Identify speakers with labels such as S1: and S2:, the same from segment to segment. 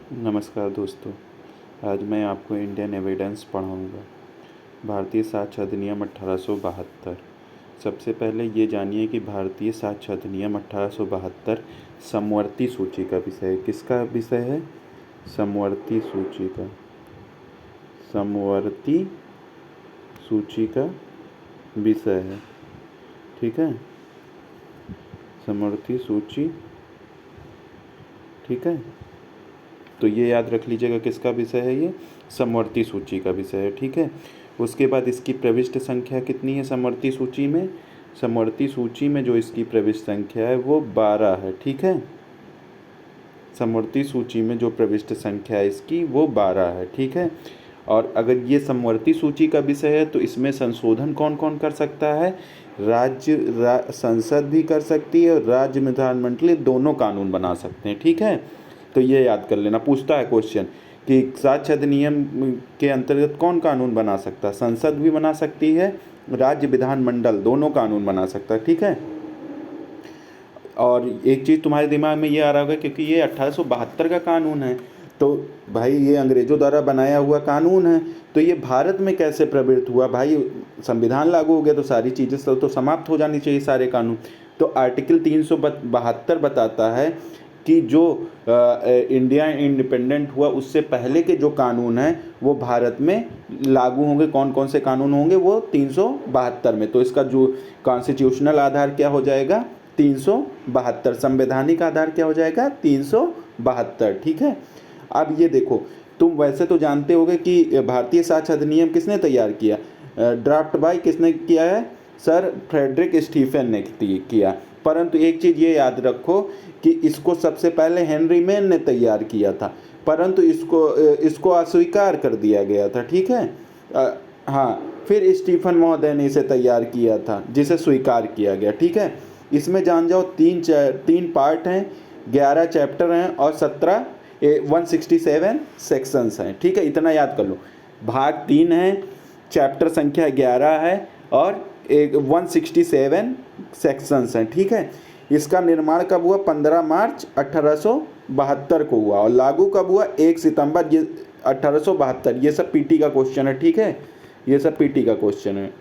S1: नमस्कार दोस्तों। आज मैं आपको इंडियन एविडेंस पढ़ाऊँगा। भारतीय साक्ष्य अधिनियम 1872। सबसे पहले ये जानिए कि भारतीय साक्ष्य अधिनियम 1872 समवर्ती सूची का विषय है। किसका विषय है? समवर्ती सूची का। समवर्ती सूची का विषय है, ठीक है। समवर्ती सूची, ठीक है। तो ये याद रख लीजिएगा किसका विषय है, ये समवर्ती सूची का विषय है, ठीक है। उसके बाद इसकी प्रविष्ट संख्या कितनी है समवर्ती सूची में? समवर्ती सूची में जो इसकी प्रविष्ट संख्या है वो 12 है, ठीक है। समवर्ती सूची में जो प्रविष्ट संख्या है इसकी वो 12 है, ठीक है। और अगर ये समवर्ती सूची का विषय है तो इसमें संशोधन कौन कौन कर सकता है? संसद भी कर सकती है और राज्य विधानमंडल दोनों कानून बना सकते हैं, ठीक है। तो ये याद कर लेना, पूछता है क्वेश्चन कि साक्ष्य अधिनियम के अंतर्गत कौन कानून बना सकता है? संसद भी बना सकती है, राज्य विधानमंडल दोनों कानून बना सकता है, ठीक है। और एक चीज़ तुम्हारे दिमाग में ये आ रहा होगा क्योंकि ये 1872 का कानून है, तो भाई ये अंग्रेज़ों द्वारा बनाया हुआ कानून है, तो ये भारत में कैसे प्रवृत्त हुआ? भाई संविधान लागू हो गया तो सारी चीज़ें तो समाप्त हो जानी चाहिए, सारे कानून। तो आर्टिकल 372 बताता है कि जो इंडिया इंडिपेंडेंट हुआ उससे पहले के जो कानून हैं वो भारत में लागू होंगे। कौन कौन से कानून होंगे? वो 372 में। तो इसका जो कॉन्स्टिट्यूशनल आधार क्या हो जाएगा? 372। संवैधानिक आधार क्या हो जाएगा? 372, ठीक है। अब ये देखो, तुम वैसे तो जानते होगे कि भारतीय साक्ष्य अधिनियम किसने तैयार किया? ड्राफ्ट बाय किसने किया है? सर फ्रेडरिक स्टीफन ने किया। परंतु एक चीज़ ये याद रखो कि इसको सबसे पहले हेनरी मेन ने तैयार किया था, परंतु इसको अस्वीकार कर दिया गया था, ठीक है। हाँ, फिर स्टीफन महोदय ने इसे तैयार किया था जिसे स्वीकार किया गया, ठीक है। इसमें जान जाओ तीन पार्ट हैं, 11 चैप्टर हैं और 167 सेक्शंस हैं, ठीक है। इतना याद कर लो। भाग 3 है, चैप्टर संख्या 11 है और 167 सेक्शंस हैं, ठीक है। इसका निर्माण कब हुआ? 15 मार्च 1872 को हुआ और लागू कब हुआ? 1 सितंबर 1872। ये सब पीटी का क्वेश्चन है, ठीक है। ये सब पीटी का क्वेश्चन है।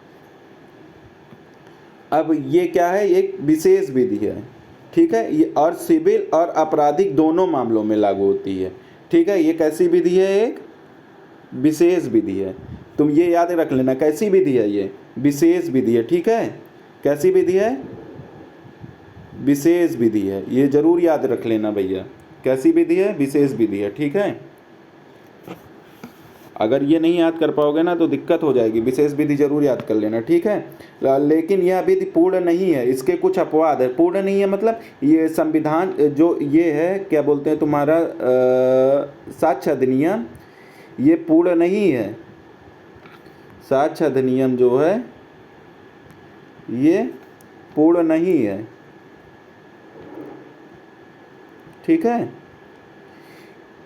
S1: अब ये क्या है? एक विशेष विधि है, ठीक है। ये और सिविल और आपराधिक दोनों मामलों में लागू होती है, ठीक है। ये कैसी विधि है? एक विशेष विधि है। तुम ये याद रख लेना, कैसी विधि है? ये विशेष विधि है, ठीक है। कैसी विधि है? विशेष विधि है, ये जरूर याद रख लेना भैया। कैसी विधि है? विशेष विधि है, ठीक है। अगर ये नहीं याद कर पाओगे ना तो दिक्कत हो जाएगी। विशेष विधि जरूर याद कर लेना, ठीक है। लेकिन यह विधि पूर्ण नहीं है, इसके कुछ अपवाद है। पूर्ण नहीं है मतलब ये संविधान जो ये है, क्या बोलते हैं तुम्हारा, साक्ष्य अधिनियम, ये पूर्ण नहीं है। साक्ष्य अधिनियम जो है ये पूर्ण नहीं है, ठीक है।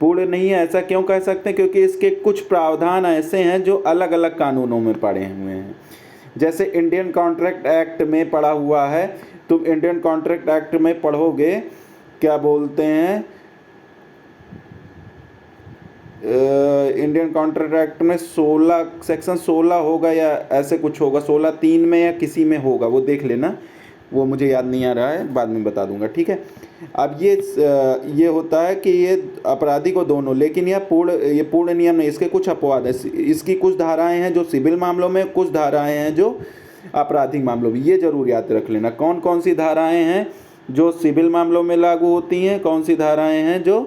S1: पूर्ण नहीं है ऐसा क्यों कह सकते हैं? क्योंकि इसके कुछ प्रावधान ऐसे हैं जो अलग अलग कानूनों में पड़े हुए हैं। जैसे इंडियन कॉन्ट्रैक्ट एक्ट में पड़ा हुआ है, तुम इंडियन कॉन्ट्रैक्ट एक्ट में पढ़ोगे, क्या बोलते हैं, इंडियन कॉन्ट्रैक्ट एक्ट में 16 सेक्शन 16 होगा या ऐसे कुछ होगा, 16(3) में या किसी में होगा, वो देख लेना, वो मुझे याद नहीं आ रहा है, बाद में बता दूंगा, ठीक है। अब ये होता है कि ये आपराधिक को दोनों, लेकिन ये पूर्ण नियम नहीं, इसके कुछ अपवाद है। इसकी कुछ धाराएं हैं जो सिविल मामलों में, कुछ धाराएं हैं जो आपराधिक मामलों में। ये जरूर याद रख लेना कौन कौन सी धाराएं हैं जो सिविल मामलों में लागू होती हैं, कौन सी धाराएं हैं जो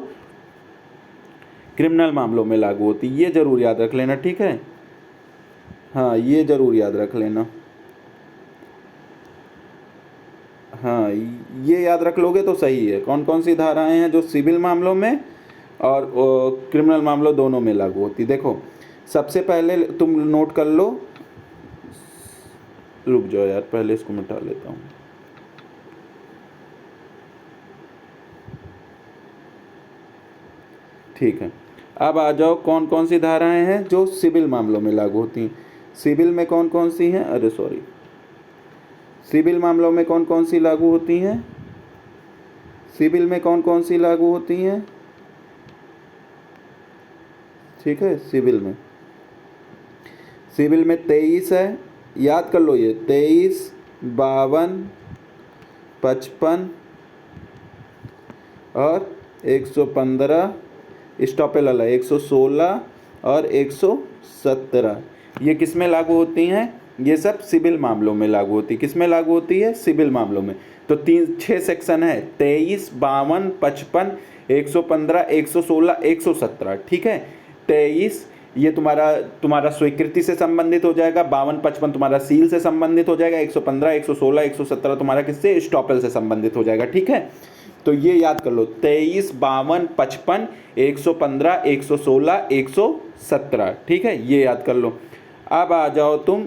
S1: क्रिमिनल मामलों में लागू होती, ये जरूर याद रख लेना, ठीक है। हाँ, ये जरूर याद रख लेना। हाँ, ये याद रख लोगे तो सही है। कौन कौन सी धाराएं हैं जो सिविल मामलों में और क्रिमिनल मामलों दोनों में लागू होती? देखो, सबसे पहले तुम नोट कर लो, रुक जाओ यार, पहले इसको मिटा लेता हूँ। ठीक है, अब आ जाओ कौन कौन सी धाराएं हैं जो सिविल मामलों में लागू होती हैं। सिविल में कौन कौन सी हैं? अरे सॉरी, सिविल मामलों में कौन कौन सी लागू होती हैं? सिविल में कौन कौन सी लागू होती हैं? ठीक है। सिविल में 23 है, याद कर लो ये 23, 52, 55 और 115, स्टॉपेल वाला 116 और 117, ये किस में लागू होती हैं? ये सब सिविल मामलों में लागू होती है। किस में लागू होती है? सिविल मामलों में। तो 6 सेक्शन है, 23, 52, 55, 115, 116, 117, ठीक है। 23 ये तुम्हारा स्वीकृति से संबंधित हो जाएगा, 52, 55 तुम्हारा सील से संबंधित हो जाएगा, 115, 116, 117 तुम्हारा किससे? स्टॉपेल से संबंधित हो जाएगा, ठीक है। तो ये याद कर लो 23, 52, 55, 115, 116, 117, ठीक है, ये याद कर लो। अब आ जाओ तुम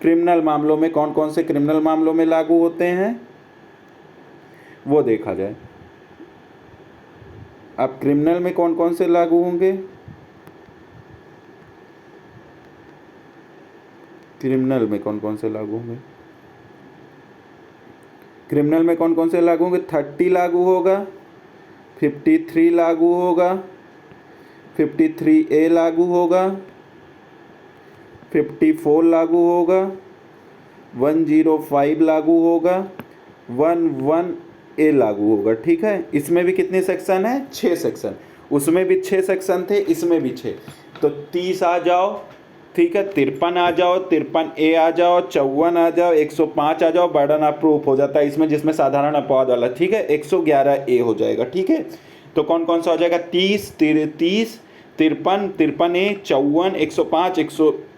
S1: क्रिमिनल मामलों में, कौन कौन से क्रिमिनल मामलों में लागू होते हैं वो देखा जाए। अब क्रिमिनल में कौन कौन से लागू होंगे? क्रिमिनल में कौन कौन से लागू होंगे? क्रिमिनल में कौन कौन से लागू होंगे? 30 लागू होगा, 53 लागू होगा, 53A लागू होगा, 54 लागू होगा, 105 लागू होगा, 11A लागू होगा, ठीक है। इसमें भी कितने सेक्शन है? 6 सेक्शन। उसमें भी 6 सेक्शन थे, इसमें भी 6। तो 30 आ जाओ, ठीक है, 53 आ जाओ, 53A आ जाओ, 54 आ जाओ, 105 आ जाओ, बर्डन ऑफ प्रूफ हो जाता है इसमें, जिसमें साधारण अपवाद वाला, ठीक है, 111A हो जाएगा, ठीक है। तो कौन कौन सा हो जाएगा? 30, 33, 53, 53A, 54, 105,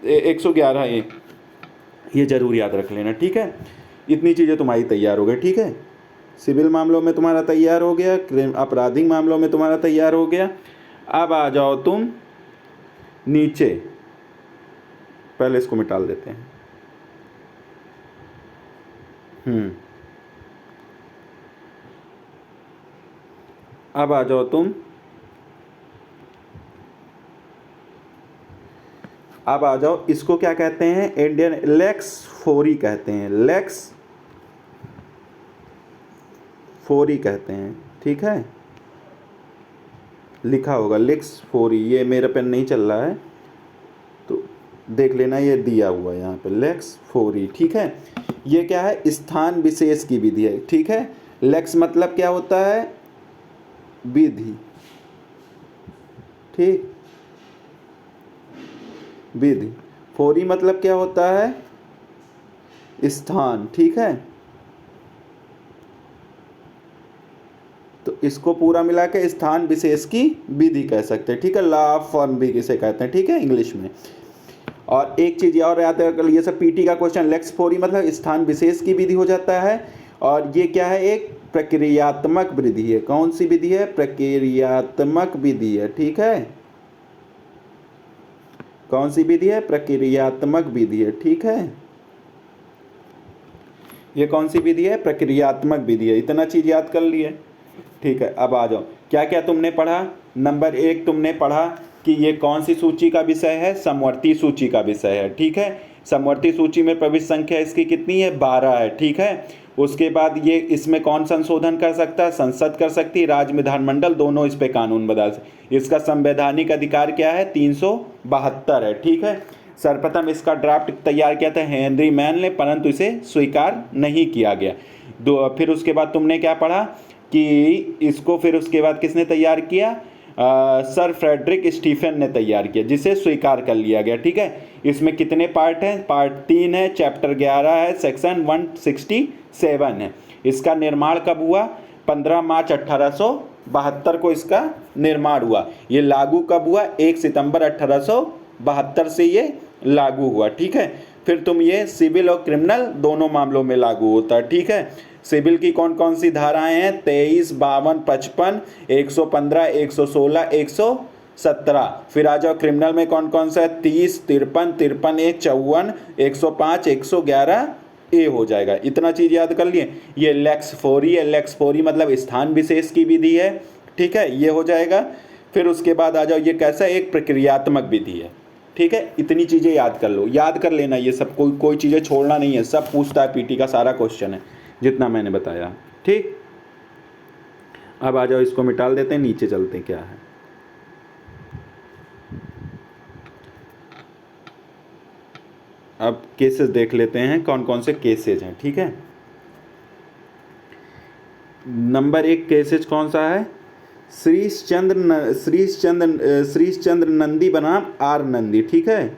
S1: 111A, ये जरूर याद रख लेना, ठीक है। इतनी चीज़ें तुम्हारी तैयार हो गई, ठीक है। सिविल मामलों में तुम्हारा तैयार हो गया, आपराधिक मामलों में तुम्हारा तैयार हो गया। अब आ जाओ तुम नीचे, पहले इसको मिटा देते हैं। अब आ जाओ तुम, अब आ जाओ, इसको क्या कहते हैं? इंडियन लेक्स फोरी कहते हैं, लेक्स फोरी कहते हैं, ठीक है, लिखा होगा लेक्स फोरी, ये मेरे पेन नहीं चल रहा है तो देख लेना, ये दिया हुआ है यहाँ पे लेक्स फोरी, ठीक है। ये क्या है? स्थान विशेष की विधि है, ठीक है। लेक्स मतलब क्या होता है? विधि, ठीक, विधि। फोरी मतलब क्या होता है? स्थान, ठीक है। तो इसको पूरा मिला के स्थान विशेष की विधि कह सकते हैं, ठीक है। लॉ ऑफ फॉर्म भी किसे कहते हैं, ठीक है, इंग्लिश में। और एक चीज़ और याद है, ये सब पीटी का क्वेश्चन, लेक्स फोरी मतलब स्थान विशेष की विधि हो जाता है। और ये क्या है? एक प्रक्रियात्मक विधि है। कौन सी विधि है? प्रक्रियात्मक विधि है, ठीक है। कौन सी विधि है? प्रक्रियात्मक विधि है, ठीक है। ये कौन सी विधि है? प्रक्रियात्मक विधि है। इतना चीज याद कर लिए, ठीक है। अब आ जाओ, क्या क्या तुमने पढ़ा? नंबर 1 तुमने पढ़ा कि ये कौन सी सूची का विषय है? समवर्ती सूची का विषय है, ठीक है। समवर्ती सूची में प्रविष्ट संख्या इसकी कितनी है? 12 है, ठीक है। उसके बाद ये इसमें कौन संशोधन कर सकता है? संसद कर सकती है, राज्य विधानमंडल दोनों इस पे कानून बदल सकते। इसका संवैधानिक अधिकार क्या है? 372 है, ठीक है। सर्वप्रथम इसका ड्राफ्ट तैयार किया था हेनरी मैन ने, परंतु इसे स्वीकार नहीं किया गया। फिर उसके बाद तुमने क्या पढ़ा कि इसको फिर उसके बाद किसने तैयार किया? सर फ्रेडरिक स्टीफन ने तैयार किया, जिसे स्वीकार कर लिया गया, ठीक है। इसमें कितने पार्ट हैं? पार्ट 3 है, चैप्टर 11 है, सेक्शन 167 है। इसका निर्माण कब हुआ? 15 मार्च 1872 को इसका निर्माण हुआ। ये लागू कब हुआ? 1 सितंबर 1872 से ये लागू हुआ, ठीक है। फिर तुम ये सिविल और क्रिमिनल दोनों मामलों में लागू होता है, ठीक है। सिविल की कौन कौन सी धाराएं हैं? 23, 52, 55, 115, 116, 117। फिर आ जाओ क्रिमिनल में कौन कौन सा है? 30, 53, 53A, 54, 105, 111A हो जाएगा। इतना चीज याद कर लिए। ये लेक्स फोरी है, लेक्स फोरी मतलब स्थान विशेष की विधि है, ठीक है, ये हो जाएगा। फिर उसके बाद आ जाओ, ये कैसा? एक प्रक्रियात्मक विधि है, ठीक है। इतनी चीजें याद कर लो, याद कर लेना ये सब, कोई चीजें छोड़ना नहीं है, सब पूछता है पीटी का, सारा क्वेश्चन है जितना मैंने बताया, ठीक। अब आ जाओ, इसको मिटाल देते हैं, नीचे चलते हैं क्या है। अब केसेस देख लेते हैं कौन कौन से केसेज हैं, ठीक है। नंबर 1 केसेज कौन सा है? श्रीश चंद्र नंदी बनाम आर नंदी, ठीक है।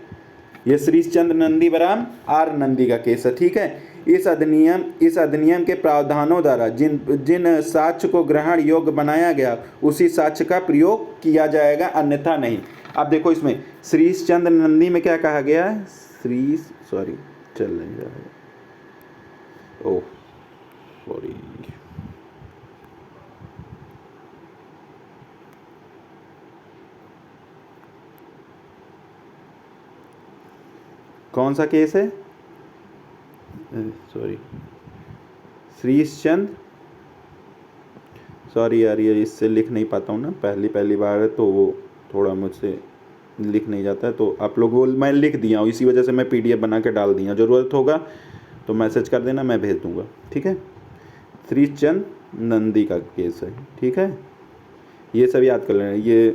S1: ये श्रीश चंद्र नंदी बनाम आर नंदी का केस है, ठीक है। इस अधिनियम के प्रावधानों द्वारा जिन साक्ष्य को ग्रहण योग्य बनाया गया उसी साक्ष्य का प्रयोग किया जाएगा, अन्यथा नहीं। अब देखो इसमें श्रीश चंद्र नंदी में क्या कहा गया है? चल नहीं रहा है, ओह सॉरी, कौन सा केस है? श्रीश चंद्र, सॉरी यार, ये इससे लिख नहीं पाता हूँ ना, पहली बार है तो वो थोड़ा मुझसे लिख नहीं जाता है, तो आप लोगों को मैं लिख दिया हूँ, इसी वजह से मैं PDF बना के डाल दिया। ज़रूरत होगा तो मैसेज कर देना, मैं भेज दूँगा, ठीक है। श्रीश चंद्र नंदी का केस है, ठीक है। ये सब याद कर लेना, ये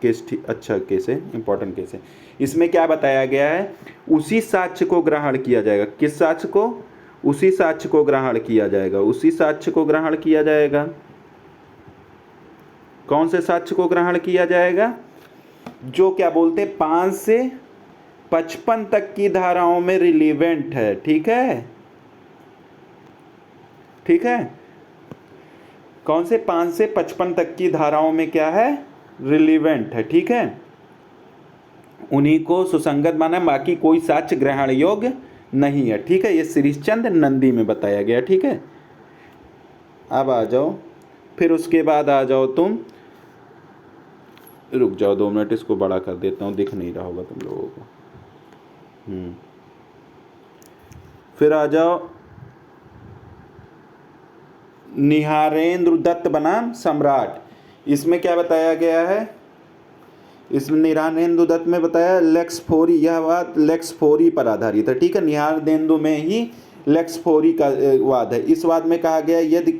S1: केस अच्छा केस है, इंपॉर्टेंट केस है। इसमें क्या बताया गया है? उसी साक्ष्य को ग्रहण किया जाएगा। किस साक्ष्य को? उसी साक्ष्य को ग्रहण किया जाएगा, उसी साक्ष्य को ग्रहण किया जाएगा। कौन से साक्ष्य को ग्रहण किया जाएगा? जो क्या बोलते 5 से 55 तक की धाराओं में रिलीवेंट है, ठीक है, ठीक है। कौन से 5 से 55 तक की धाराओं में क्या है? रिलीवेंट है, ठीक है। उन्हीं को सुसंगत माना, बाकी कोई साक्ष्य ग्रहण योग्य नहीं है, ठीक है। ये श्रीश चंद्र नंदी में बताया गया, ठीक है। अब आ जाओ, फिर उसके बाद आ जाओ तुम, रुक जाओ 2 मिनट, इसको बड़ा कर देता हूँ, दिख नहीं रहा होगा तुम लोगों को। फिर आ जाओ निहारेंद्र दत्त बनाम सम्राट। इसमें क्या बताया गया है? इसमें निहारेंद्र दत्त में बताया लेक्स फोरी, यह बात लेक्स फोरी पर आधारित है, ठीक है। निहारेंद्र में ही लेक्स फोरी का वाद है। इस वाद में कहा गया यदि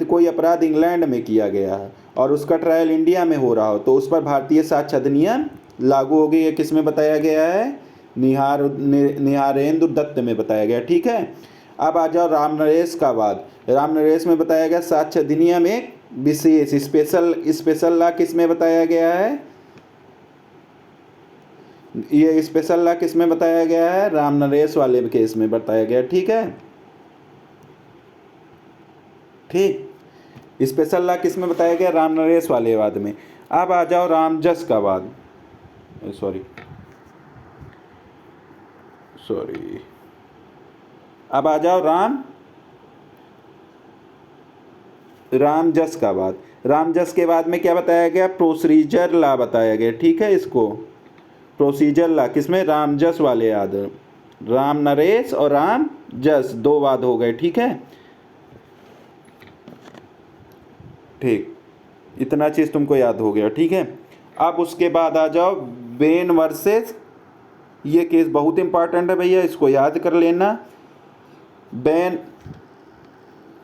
S1: कोई अपराध इंग्लैंड में किया गया है और उसका ट्रायल इंडिया में हो रहा हो तो उस पर भारतीय साक्ष्य अधिनियम लागू होगी। ये किस में बताया गया है? निहारेंद्र दत्त में बताया गया, ठीक है। अब आ जाओ रामनरेश का वाद। रामनरेश में बताया गया साक्ष्य अधिनियम एक विशेष स्पेशल लॉ किस में बताया गया है? ये स्पेशल लॉ किस में बताया गया है? रामनरेश वाले केस में बताया गया, ठीक है, ठीक। स्पेशल लॉ किस में बताया गया? रामनरेश वाले वाद में। अब आ जाओ रामजस का वाद, सॉरी, अब आ जाओ रामजस का वाद। रामजस के बाद में क्या बताया गया? प्रोसीजर लॉ बताया गया, ठीक है। इसको प्रोसीजर लॉ किसमें? रामजस वाले याद, रामनरेश और रामजस 2 वाद हो गए, ठीक है, ठीक। इतना चीज़ तुमको याद हो गया, ठीक है। अब उसके बाद आ जाओ बेन वर्सेस, ये केस बहुत इंपॉर्टेंट है भैया, इसको याद कर लेना।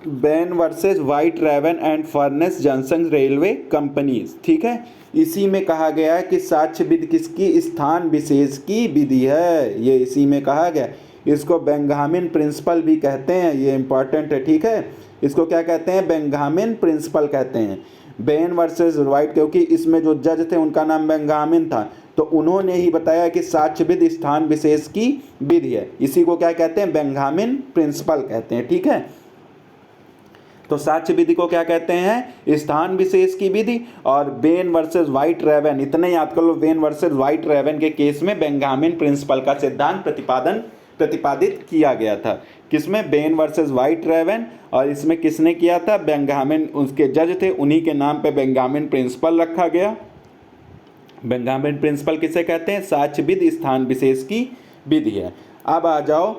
S1: Bain versus Whitehaven and Furness Junction railway companies, ठीक है। इसी में कहा गया है कि साक्ष्य विधि किसकी? स्थान विशेष की विधि है, ये इसी में कहा गया। इसको बेंजामिन प्रिंसिपल भी कहते हैं, ये इंपॉर्टेंट है, ठीक है। इसको क्या कहते हैं? बेंजामिन प्रिंसिपल कहते हैं। बेन वर्सेस वाइट, क्योंकि इसमें जो जज थे उनका नाम बेंजामिन था, तो उन्होंने ही बताया कि साक्ष्य विधि स्थान विशेष की विधि है। इसी को क्या कहते हैं? बेंजामिन प्रिंसिपल कहते हैं, ठीक है। तो साक्ष्य विधि को क्या कहते हैं? स्थान विशेष की विधि। और बेन वर्सेस वाइट रेवन, इतना याद कर लो, बेन वर्सेस वाइट रेवन के केस में बेंजामिन प्रिंसिपल का सिद्धांत प्रतिपादित किया गया था। किसमें? Bain versus Whitehaven. और इसमें किसने किया था? बेंजामिन, उसके जज थे, उन्हीं के नाम पे बेंजामिन प्रिंसिपल रखा गया। बेंजामिन प्रिंसिपल किसे कहते हैं? साक्ष्य विधि स्थान विशेष की विधि है। अब आ जाओ,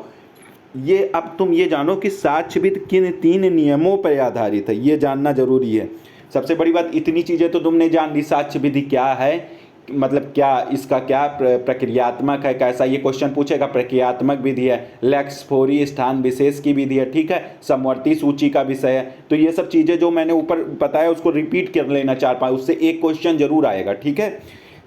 S1: अब तुम ये जानो कि साक्ष्य विधि किन 3 नियमों पर आधारित है, ये जानना जरूरी है। सबसे बड़ी बात, इतनी चीज़ें तो तुमने जान ली, साक्ष्य विधि क्या है, मतलब क्या इसका क्या प्रक्रियात्मक है, कैसा ये क्वेश्चन पूछेगा, प्रक्रियात्मक विधि है, लेक्स फोरी स्थान विशेष की विधि है, ठीक है, समवर्ती सूची का विषय है। तो ये सब चीज़ें जो मैंने ऊपर बताया उसको रिपीट कर लेना 4-5, उससे एक क्वेश्चन जरूर आएगा, ठीक है।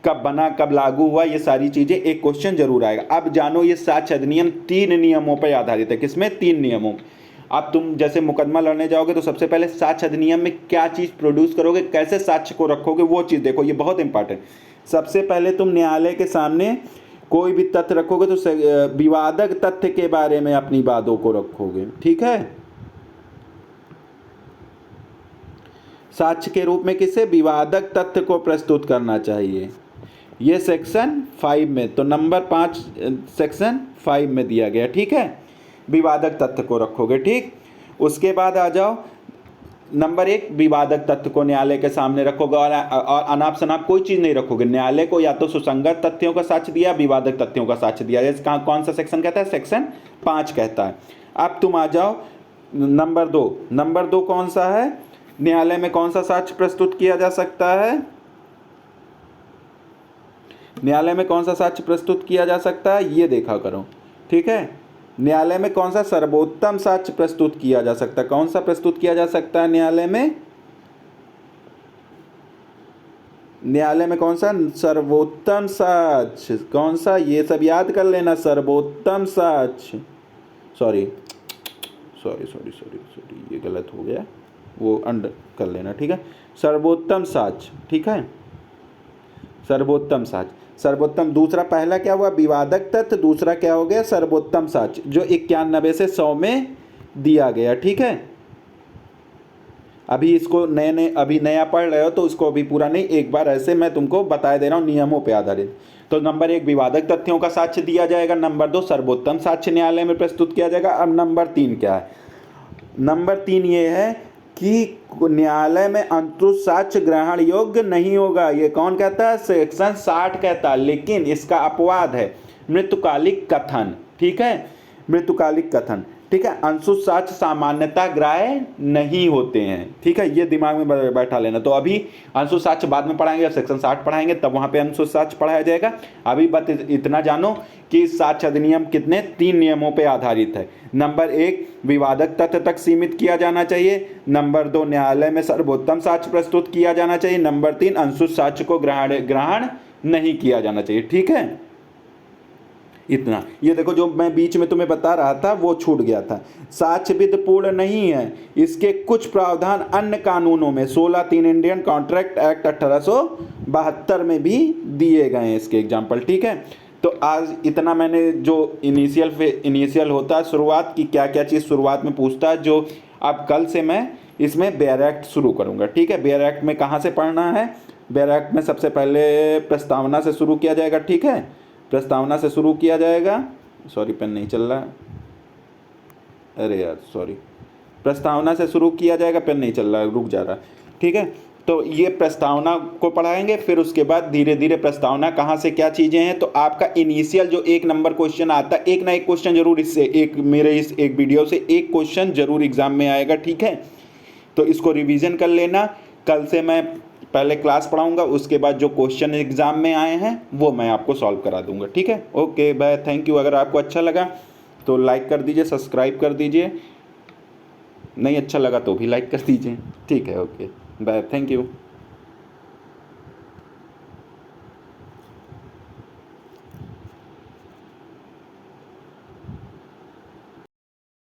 S1: कब बना, कब लागू हुआ, ये सारी चीज़ें एक क्वेश्चन जरूर आएगा। अब जानो ये साक्ष्य अधिनियम 3 नियमों पर आधारित है। किसमें? 3 नियमों। अब तुम जैसे मुकदमा लड़ने जाओगे तो सबसे पहले साक्ष्य अधिनियम में क्या चीज़ प्रोड्यूस करोगे, कैसे साक्ष्य को रखोगे, वो चीज़ देखो, ये बहुत इंपॉर्टेंट। सबसे पहले तुम न्यायालय के सामने कोई भी तथ्य रखोगे तो विवादक तथ्य के बारे में अपनी बातों को रखोगे, ठीक है। साक्ष्य के रूप में किसे? विवादक तथ्य को प्रस्तुत करना चाहिए। ये सेक्शन 5 में, तो नंबर 5 सेक्शन 5 में दिया गया, ठीक है। विवादक तथ्य को रखोगे, ठीक। उसके बाद आ जाओ नंबर 1, विवादक तथ्य को न्यायालय के सामने रखोगे और अनाप शनाप कोई चीज़ नहीं रखोगे। न्यायालय को या तो सुसंगत तथ्यों का साक्ष्य दिया, विवादक तथ्यों का साक्ष्य दिया। इसका कौन सा सेक्शन कहता है? सेक्शन 5 कहता है। अब तुम आ जाओ नंबर 2। नंबर 2 कौन सा है? न्यायालय में कौन सा साक्ष्य प्रस्तुत किया जा सकता है? न्यायालय में कौन सा साक्ष्य प्रस्तुत किया जा सकता है, ये देखा करो, ठीक है। न्यायालय में कौन सा सर्वोत्तम साक्ष्य प्रस्तुत किया जा सकता है? कौन सा प्रस्तुत किया जा सकता है न्यायालय में? न्यायालय में कौन सा सर्वोत्तम साक्ष्य? कौन सा? ये सब याद कर लेना। सर्वोत्तम साक्ष्य, सॉरी, ये गलत हो गया, वो अंडर कर लेना, ठीक है। सर्वोत्तम साक्ष्य, ठीक है। सर्वोत्तम साक्ष्य, सर्वोत्तम। दूसरा, पहला क्या हुआ? विवादक तथ्य। दूसरा क्या हो गया? सर्वोत्तम साक्ष्य, जो 91 से 100 में दिया गया, ठीक है। अभी इसको अभी नया पढ़ रहे हो तो इसको अभी पूरा नहीं, एक बार ऐसे मैं तुमको बता दे रहा हूँ नियमों पे आधारित। तो नंबर 1 विवादक तथ्यों का साक्ष्य दिया जाएगा। नंबर 2 सर्वोत्तम साक्ष्य न्यायालय में प्रस्तुत किया जाएगा। अब नंबर 3 क्या है? नंबर 3 ये है कि न्यायालय में अंतुष साक्ष्य ग्रहण योग्य नहीं होगा। ये कौन कहता है? सेक्शन 60 कहता है। लेकिन इसका अपवाद है मृत्युकालिक कथन, ठीक है। मृत्युकालिक कथन, ठीक है। अंशुष साक्ष्य सामान्यतः ग्राह्य नहीं होते हैं, ठीक है। ये दिमाग में बैठा लेना। तो अभी अंशुष साक्ष्य बाद में पढ़ाएंगे, सेक्शन 60 पढ़ाएंगे, तब वहां पे अंशुष साक्ष्य पढ़ाया जाएगा। अभी बस इतना जानो कि साक्ष्य अधिनियम कितने? 3 नियमों पे आधारित है। नंबर 1 विवादक तथ्य तक सीमित किया जाना चाहिए। नंबर 2 न्यायालय में सर्वोत्तम साक्ष्य प्रस्तुत किया जाना चाहिए। नंबर 3 अंशुष साक्ष्य को ग्रहण नहीं किया जाना चाहिए, ठीक है। इतना। ये देखो जो मैं बीच में तुम्हें बता रहा था वो छूट गया था। साक्ष्य विध पूर्ण नहीं है। इसके कुछ प्रावधान अन्य कानूनों में 16(3) इंडियन कॉन्ट्रैक्ट एक्ट 1872 में भी दिए गए हैं इसके एग्जाम्पल, ठीक है। तो आज इतना मैंने जो इनिशियल होता है शुरुआत की, क्या क्या चीज़ शुरुआत में पूछता है, जो अब कल से मैं इसमें बेयर एक्ट शुरू करूँगा, ठीक है। बेयर एक्ट में कहाँ से पढ़ना है? बेयर एक्ट में सबसे पहले प्रस्तावना से शुरू किया जाएगा, ठीक है। प्रस्तावना से शुरू किया जाएगा। सॉरी, पेन नहीं चल रहा, अरे यार सॉरी। प्रस्तावना से शुरू किया जाएगा, पेन नहीं चल रहा, रुक जा रहा, ठीक है। तो ये प्रस्तावना को पढ़ाएंगे, फिर उसके बाद धीरे धीरे प्रस्तावना कहाँ से क्या चीज़ें हैं। तो आपका इनिशियल जो 1 नंबर क्वेश्चन आता है, एक ना एक क्वेश्चन जरूर इससे, मेरे इस एक वीडियो से एक क्वेश्चन जरूर एग्जाम में आएगा, ठीक है। तो इसको रिवीजन कर लेना। कल से मैं पहले क्लास पढ़ाऊंगा, उसके बाद जो क्वेश्चन एग्जाम में आए हैं वो मैं आपको सॉल्व करा दूंगा, ठीक है। Okay bye, thank you. अगर आपको अच्छा लगा तो लाइक कर दीजिए, सब्सक्राइब कर दीजिए, नहीं अच्छा लगा तो भी लाइक कर दीजिए, ठीक है। Okay bye, thank you.